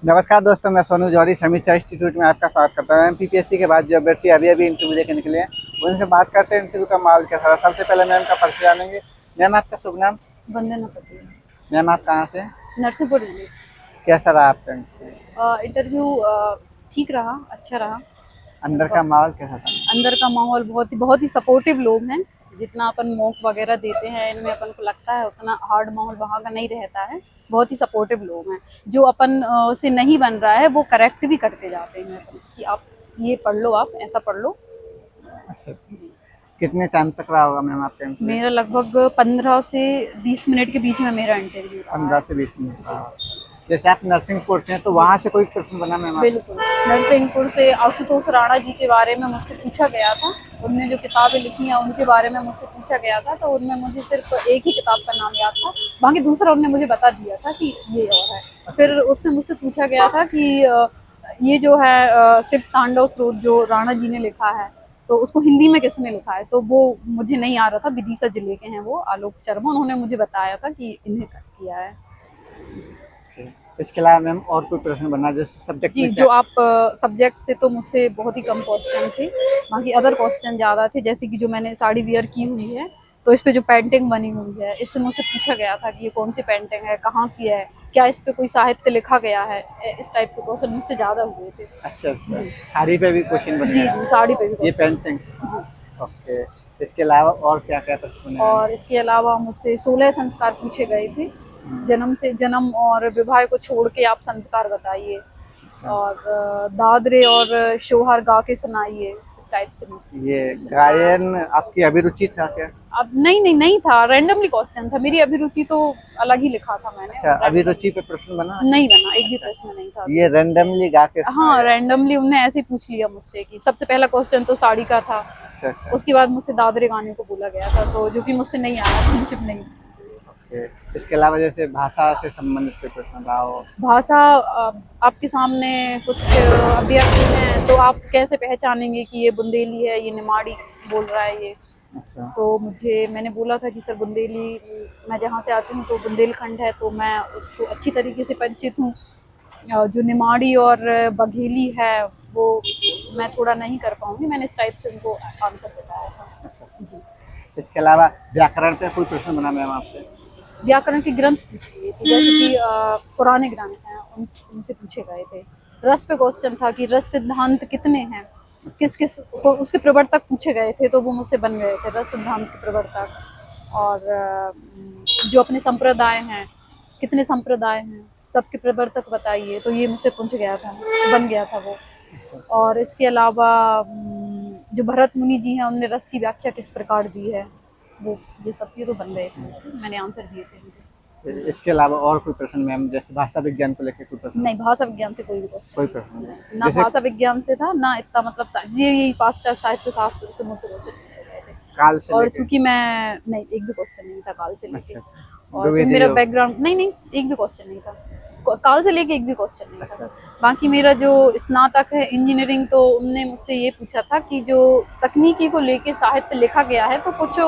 नमस्कार दोस्तों, मैं सोनू जौहरी समीक्षा इंस्टीट्यूट में आपका स्वागत करता हूँ। एमपीपीएससी के बाद जो अभ्यर्थी अभी इंटरव्यू देके निकले हैं उनसे बात करते हैं इंटरव्यू का माहौल कैसा रहा। सबसे पहले मैम का परिचय जानेंगे। मैम, आपका शुभ नाम? वंदना पटेल। मैम, आप कहाँ से? नरसिंहपुर जिले से। कैसा रहा आपका इंटरव्यू? इंटरव्यू ठीक रहा, अच्छा रहा। अंदर का माहौल कैसा था? अंदर का माहौल बहुत ही सपोर्टिव लोग हैं। जितना अपन मॉक वगैरह देते हैं इनमें अपन को लगता है उतना हार्ड माहौल वहाँ का नहीं रहता है। बहुत ही सपोर्टिव लोग हैं। जो अपन से नहीं बन रहा है वो करेक्ट भी करते जाते हैं अपन कि आप ये पढ़ लो, आप ऐसा पढ़ लो। अच्छा, कितने टाइम तक रहा होगा मैम आपका इंटरव्यू? मेरा लगभग 15 से 20 मिनट के बीच में मेरा इंटरव्यू रहा। 15 से 20 मिनट रहा। जैसे आप नरसिंहपुर से हैं तो वहाँ से कोई प्रश्न बना मैम? बिल्कुल, नरसिंहपुर से आशुतोष राणा जी के बारे में मुझसे पूछा गया था। उनने जो किताबें लिखी हैं उनके बारे में मुझसे पूछा गया था, तो उनमें मुझे सिर्फ एक ही किताब का नाम याद था, बाकी दूसरा उन्होंने मुझे बता दिया था कि ये और है। फिर उससे मुझसे पूछा गया था कि ये जो है शिव तांडव स्रोत जो राणा जी ने लिखा है तो उसको हिंदी में किसने लिखा है, तो वो मुझे नहीं आ रहा था। विदिशा जिले के हैं वो, आलोक शर्मा, उन्होंने मुझे बताया था कि इन्हें किया है। इसके अलावा मैम और कोई प्रश्न बना जो सब्जेक्ट जी, में? जो आप सब्जेक्ट से तो मुझसे बहुत ही कम क्वेश्चन थे, बाकी अदर क्वेश्चन ज़्यादा थे। जैसे कि जो मैंने साड़ी वियर की हुई है तो इस पे जो पेंटिंग बनी हुई है, इससे मुझसे पूछा गया था कि ये कौन सी पेंटिंग है, कहाँ की है, क्या इस पे कोई साहित्य लिखा गया है। इस टाइप के क्वेश्चन मुझसे ज़्यादा हुए थे। अच्छा अच्छा, साड़ी पे भी क्वेश्चन बने जी हैं? जी, साड़ी पे भी ये क्वेश्चन। पेंटिंग। जी, ओके, इसके अलावा और क्या क्या प्रश्न हैं? और इसके अलावा मुझसे 16 संस्कार पूछे गए थे। जन्म और विवाह को छोड़ के आप संस्कार बताइए, और दादरे और शोहर गा के सुनाइए, इस टाइप से मुझे। ये गायन आपकी अभिरुचि था क्या? अब नहीं था, रैंडमली क्वेश्चन था। मेरी अभिरुचि तो अलग ही लिखा था मैंने। अच्छा, अभिरुचि पे प्रश्न बना? नहीं बना, एक भी प्रश्न नहीं था। ये रैंडमली गा के हाँ, सुनाया? रैंडमली उन्होंने ऐसे ही पूछ लिया मुझसे कि सबसे पहला क्वेश्चन तो साड़ी का था। अच्छा अच्छा, उसके बाद मुझसे दादरे गाने को बोला गया था, तो जो कि मुझसे नहीं आया था, मुझे नहीं। ओके। इसके अलावा जैसे भाषा से संबंधित कोई प्रश्न रहा हो? भाषा, आपके सामने कुछ अभ्यर्थी हैं तो आप कैसे पहचानेंगे कि ये बुंदेली है, ये निमाड़ी बोल रहा है ये। अच्छा तो मैंने बोला था कि सर बुंदेली, मैं जहाँ से आती हूँ तो बुंदेलखंड है, तो मैं उसको अच्छी तरीके से परिचित हूँ। जो निमाड़ी और बघेली है वो मैं थोड़ा नहीं कर पाऊँगी। मैंने इस टाइप से उनको आंसर बताया था। अच्छा। जी। इसके अलावा व्याकरण पे कोई प्रश्न बना मैम आपसे? व्याकरण के ग्रंथ पूछे गए थे, जैसे कि पुराने ग्रंथ हैं उनसे पूछे गए थे। रस पे क्वेश्चन था कि रस सिद्धांत कितने हैं, किस किस को उसके प्रवर्तक पूछे गए थे, तो वो मुझसे बन गए थे रस सिद्धांत के प्रवर्तक। और जो अपने संप्रदाय हैं, कितने संप्रदाय हैं, सबके प्रवर्तक बताइए, तो ये मुझसे पूछ गया था, बन गया था वो। और इसके अलावा जो भरत मुनि जी हैं उनने रस की व्याख्या किस प्रकार दी है, वो ये सब ये तो बन गए थे मुझसे, मैंने आंसर दिए थे उनके। इसके अलावा और कोई प्रश्न मैम, जैसे भाषा विज्ञान को लेकर कोई प्रश्न? नहीं, भाषा विज्ञान से कोई भी कोई क्वेश्चन प्रश्न नहीं, नहीं। ना जैसे भाषा विज्ञान से था, ना इतना मतलब यही पाश्चात्य साहित्य शास्त्र से मुझसे क्वेश्चन पूछे गए थे। काल से और लेके? चूंकि मैं नहीं, एक भी क्वेश्चन नहीं था काल से लेके। अच्छा, और जो द्विवेदी मेरा योग? बैकग्राउंड, नहीं एक भी क्वेश्चन नहीं था काल से लेके, एक भी क्वेश्चन नहीं था। अच्छा बाकी मेरा जो स्नातक है इंजीनियरिंग, तो उनने मुझसे ये पूछा था कि जो तकनीकी को लेके साहित्य लिखा गया है तो कुछ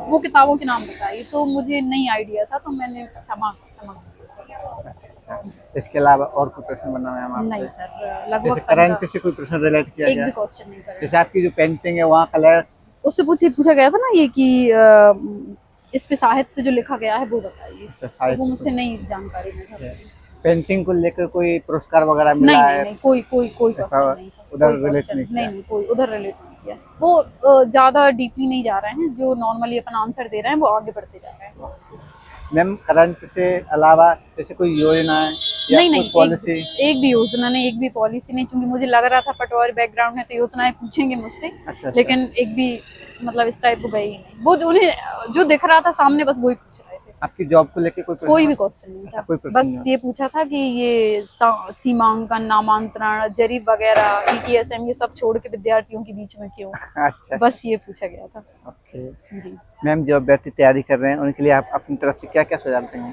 वो किताबों के नाम बताइए, तो मुझे नहीं आइडिया था, तो मैंने क्षमा अच्छा। इसके अलावा और कोई प्रश्न बना मैम आपसे? नहीं सर, जैसे लगभग करंट से कोई प्रश्न रिलेट किया एक गया? भी क्वेश्चन नहीं करा। जैसे आपकी जो पेंटिंग है वहाँ कलर? उससे पूछा गया था ना ये कि इस पे साहित्य जो लिखा गया है वो बताइए, अच्छा, तो वो साहित्य मुझसे नहीं जानकारी में था। पेंटिंग को लेकर कोई पुरस्कार वगैरह नहीं मिला है? कोई ऐसा क्वेश्चन नहीं था, उधर कोई रिलेट क्वेश्चन नहीं किया? नहीं, कोई उधर रिलेट नहीं किया। वो ज्यादा डीपली नहीं जा रहे हैं, जो नॉर्मली अपन आंसर दे रहे हैं वो आगे बढ़ते जा रहे हैं। मैम, करंट से अलावा जैसे कोई योजना है या नहीं कोई पॉलिसी? एक भी योजना नहीं, एक भी पॉलिसी नहीं, क्योंकि मुझे लग रहा था पटवारी बैकग्राउंड है तो योजनाएं पूछेंगे मुझसे। अच्छा। लेकिन एक भी मतलब इस टाइप को गई नहीं, वो उन्हें जो दिख रहा था सामने बस वही पूछ रहे थे। आपकी जॉब को लेकर कोई प्रश्न? कोई भी क्वेश्चन नहीं अच्छा, था, कोई प्रश्न बस नहीं? ये पूछा था कि ये सीमांकन, नामांतरण, जरीब वगैरह, ETSM ये सब छोड़ के विद्यार्थियों के बीच में क्यों, अच्छा। बस ये पूछा गया था। ओके। जी। मैम, जो अभ्यर्थी तैयारी कर रहे हैं उनके लिए आप अपनी तरफ से क्या क्या सुझाव देंगे?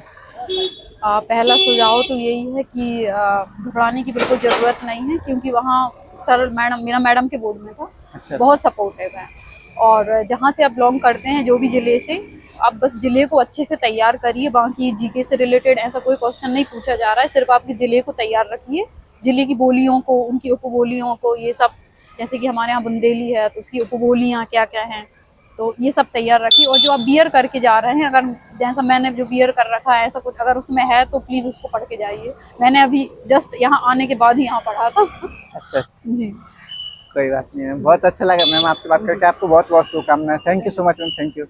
पहला सुझाव तो यही है कि घबराने की बिल्कुल ज़रूरत नहीं है, क्योंकि वहाँ सर मेरा मैडम के बोर्ड में था। अच्छा बहुत सपोर्टिव है। और जहाँ से आप बिलोंग करते हैं, जो भी ज़िले से, आप बस जिले को अच्छे से तैयार करिए, बाकी जीके से रिलेटेड ऐसा कोई क्वेश्चन नहीं पूछा जा रहा है, सिर्फ आपके जिले को तैयार रखिए, जिले की बोलियों को, उनकी उपबोलियों को, ये सब, जैसे कि हमारे यहाँ बुंदेली है तो उसकी उपबोलियाँ क्या क्या हैं, तो ये सब तैयार रखिए। और जो आप बियर करके जा रहे हैं, अगर जैसा मैंने जो बियर कर रखा है ऐसा कुछ अगर उसमें है तो प्लीज़ उसको पढ़ के जाइए। मैंने अभी जस्ट यहाँ आने के बाद ही यहाँ पढ़ा था। अच्छा, जी, कोई बात नहीं मैम, बहुत अच्छा लगा मैम आपसे बात करके, आपको बहुत बहुत शुभकामनाएं। Thank you so much ma'am, thank you.